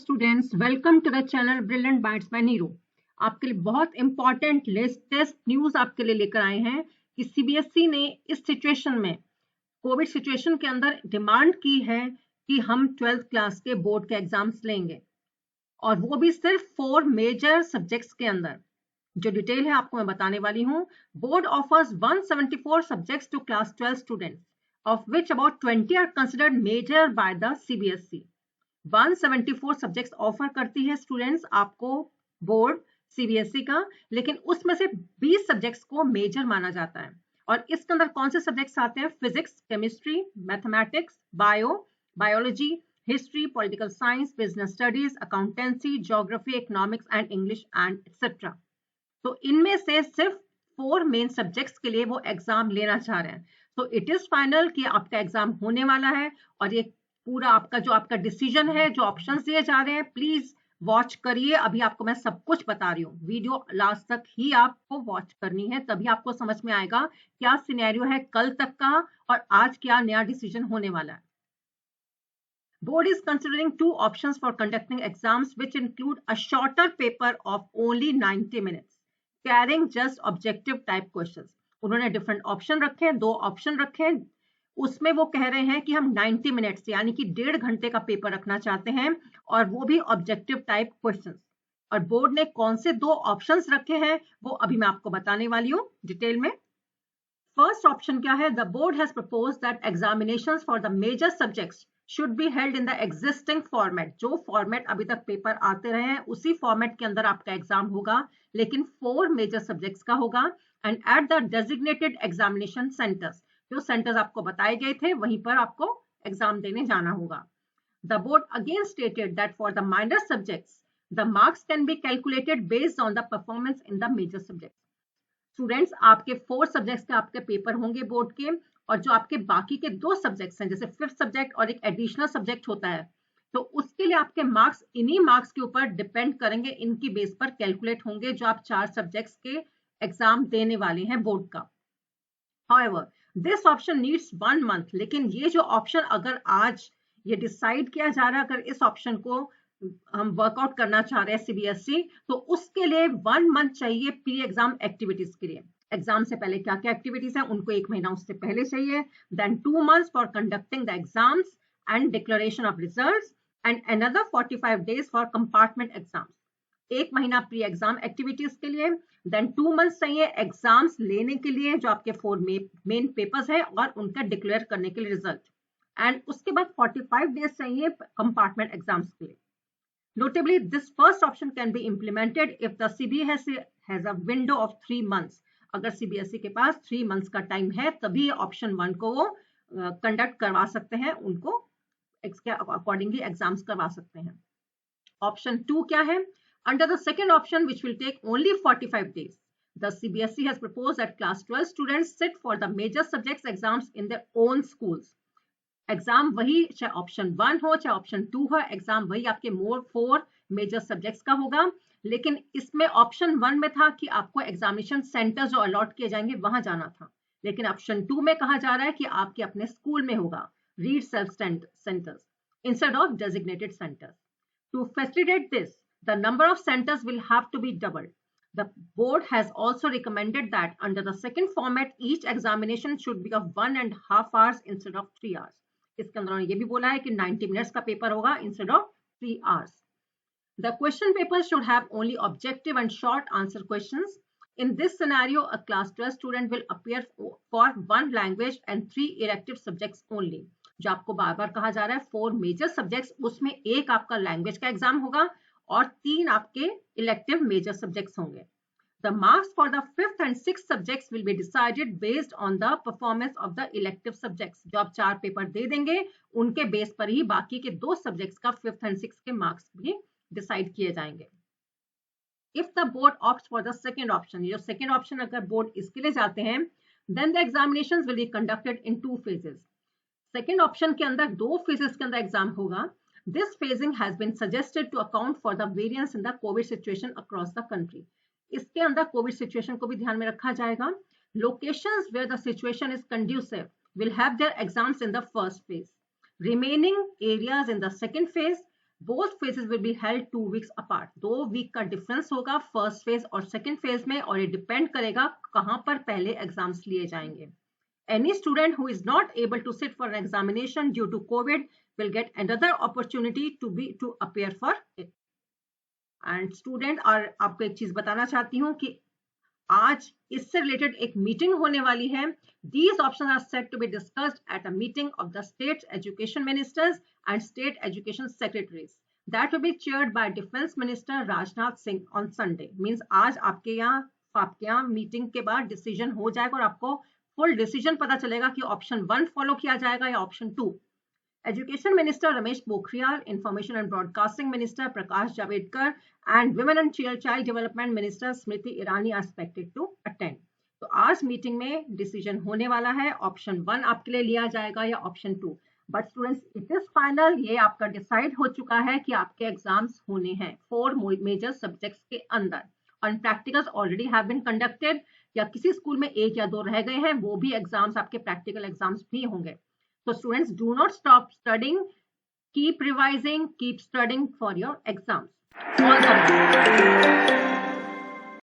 students, welcome to the channel Brilliant Bytes by Neeru. आपके लिए बहुत इंपॉर्टेंट लेटेस्ट न्यूज आपके लिए लेकर आए हैं कि सीबीएसई ने इस सिचुएशन में, कोविड सिचुएशन के अंदर डिमांड की है कि हम 12th क्लास के बोर्ड के एग्जाम्स लेंगे, और वो भी सिर्फ 4 मेजर सब्जेक्ट्स के अंदर। जो डिटेल है आपको मैं बताने वाली हूँ। Board offers 174 subjects to class 12 students, of which about 20 are considered major by the CBSE। 174 subjects offer करती है स्टूडेंट्स आपको बोर्ड सीबीएसई का, लेकिन उसमें से 20 सब्जेक्ट्स को मेजर माना जाता है। और इसके अंदर कौन से सब्जेक्ट्स आते हैं? Physics, chemistry, mathematics, biology, history, political science, business studies, accountancy, geography, economics and English and etcetera. तो इनमें से सिर्फ 4 मेन सब्जेक्ट्स के लिए वो एग्जाम लेना चाह रहे हैं। तो इट इज फाइनल कि आपका एग्जाम होने वाला है, और ये पूरा आपका डिसीजन है, जो ऑप्शंस दिए जा रहे हैं, प्लीज वॉच करिए। अभी आपको मैं सब कुछ बता रही हूँ, वीडियो लास्ट तक ही आपको वॉच करनी है, तभी आपको समझ में आएगा क्या सिनेरियो है कल तक का और आज क्या नया डिसीजन होने वाला है। Board is considering 2 options for conducting exams, which include a shorter paper of only 90 minutes, carrying just objective type questions. उन्होंने डिफरेंट ऑप्शन रखे हैं, 2 ऑप्शन रखे हैं। उसमें वो कह रहे हैं कि हम 90 मिनट्स यानी कि 1.5 घंटे का पेपर रखना चाहते हैं, और वो भी ऑब्जेक्टिव टाइप क्वेश्चंस। और बोर्ड ने कौन से 2 ऑप्शंस रखे हैं वो अभी मैं आपको बताने वाली हूँ डिटेल में। फर्स्ट ऑप्शन क्या है? The board has proposed that examinations for the major subjects should be held in the existing format। जो फॉर्मेट अभी तक पेपर आते रहे हैं उसी फॉर्मेट के अंदर आपका एग्जाम होगा, लेकिन 4 मेजर सब्जेक्ट्स का होगा, and at the designated examination centres. जो सेंटर्स आपको बताए गए थे वहीं पर आपको एग्जाम देने जाना होगा। The board again stated that for the minor subjects the marks can be calculated based on the performance in the major subjects. Students, आपके 4 सब्जेक्ट्स के आपके पेपर होंगे बोर्ड के, और जो आपके बाकी के 2 सब्जेक्ट्स हैं, जैसे 5th सब्जेक्ट और एक एडिशनल सब्जेक्ट होता है, तो उसके लिए आपके मार्क्स इन्हीं मार्क्स के ऊपर डिपेंड करेंगे, इनकी बेस पर कैलकुलेट होंगे जो आप 4 सब्जेक्ट्स के एग्जाम देने वाले हैं बोर्ड का। However, this option needs 1 month। लेकिन ये जो ऑप्शन अगर आज ये डिसाइड किया जा रहा है, अगर इस ऑप्शन को हम वर्कआउट करना चाह रहे हैं सीबीएसई, तो उसके लिए 1 मंथ चाहिए प्री एग्जाम एक्टिविटीज के लिए। एग्जाम से पहले क्या क्या एक्टिविटीज हैं उनको 1 महीना उससे पहले चाहिए। Then 2 months for conducting the exams and declaration of results, and another 45 days for compartment exams. 1 महीना प्री एग्जाम एक्टिविटीज के लिए, देन 2 months चाहिए एग्जाम्स लेने के लिए जो आपके 4 मेन पेपर्स है और उनका डिक्लेयर करने के लिए रिजल्ट, एंड उसके बाद 45 days चाहिए कंपार्टमेंट एग्जाम्स के लिए। Notably, this first option can be implemented if the CBSE has a window of 3 months। अगर सीबीएसई के पास 3 months का टाइम है तभी ऑप्शन 1 को वो कंडक्ट करवा सकते हैं, उनको इसके अकॉर्डिंगली एग्जाम्स करवा सकते हैं। ऑप्शन 2 क्या है? Under the second option, which will take only 45 days, the CBSE has proposed that class 12 students sit for the major subjects exams in their own schools। Exam वही, चाहे ऑप्शन 1 हो चाहे option 2 हो, एग्जाम वही आपके 4 major subjects का होगा। लेकिन इसमें ऑप्शन 1 में था कि आपको एग्जामिनेशन सेंटर जो अलॉट किए जाएंगे वहां जाना था, लेकिन ऑप्शन 2 में कहा जा रहा है कि आपके अपने स्कूल में होगा, read self centres instead of designated centres. To facilitate this, the number of centers will have to be doubled। The board has also recommended that under the second format, each examination should be of 1.5 hours instead of 3 hours। इसके अंदर ये भी बोला है कि 90 minutes का paper होगा instead of 3 hours। The question paper should have only objective and short answer questions। In this scenario, a class 12 student will appear for 1 language and 3 elective subjects only। जो आपको बार बार कहा जा रहा है 4 मेजर सब्जेक्ट्स, उसमें एक आपका लैंग्वेज का एग्जाम होगा और 3 आपके इलेक्टिव मेजर सब्जेक्ट्स होंगे। The marks for the 5th and 6th subjects will be decided based on the performance of the elective subjects। जो आप 4 पेपर दे देंगे उनके बेस पर ही बाकी के 2 सब्जेक्ट्स का 5th and 6th के मार्क्स भी डिसाइड किए जाएंगे। If the board opts for the second option, ये सेकेंड ऑप्शन अगर बोर्ड इसके लिए जाते हैं, then the examinations will be conducted in 2 phases। Second option के अंदर 2 phases के अंदर एग्जाम होगा। This phasing has been suggested to account for the variance in the COVID situation across the country। इसके अंदर कोविड सिचुएशन को भी ध्यान में रखा जाएगा। Locations where the situation is conducive will have their exams in the first phase। Remaining areas in the second phase, both phases will be held 2 weeks apart. 2 week का difference होगा first phase और second phase में, और ये depend करेगा कहां पर पहले एग्जाम्स लिए जाएंगे। Any student who is not able to sit for an examination due to COVID will get another opportunity to appear for it. And student, और आपको एक चीज बताना चाहती हूँ कि आज इससे रिलेटेड एक मीटिंग होने वाली है। These options are set to be discussed at a meeting of the state education ministers and state education secretaries that will be chaired by Defense Minister Rajnath Singh on Sunday. Means आज आपके यहाँ meeting के बाद decision हो जाएगा और आपको full decision पता चलेगा कि ऑप्शन 1 फॉलो किया जाएगा या option 2। Education Minister Ramesh Pokhriyal, Information and Broadcasting Minister Prakash Javadekar, and Women and Child Development Minister Smriti Irani are expected to attend. तो आज मीटिंग में डिसीजन होने वाला है, ऑप्शन 1 आपके लिए लिया जाएगा या option 2। But students, it is final, ये आपका डिसाइड हो चुका है कि आपके एग्जाम्स होने हैं 4 मेजर सब्जेक्ट्स के अंदर, और practicals already have been conducted, या किसी स्कूल में 1 या 2 रह गए हैं, वो भी एग्जाम्स आपके प्रैक्टिकल एग्जाम्स भी होंगे। So students, do not stop studying, keep revising, keep studying for your exams. All the best.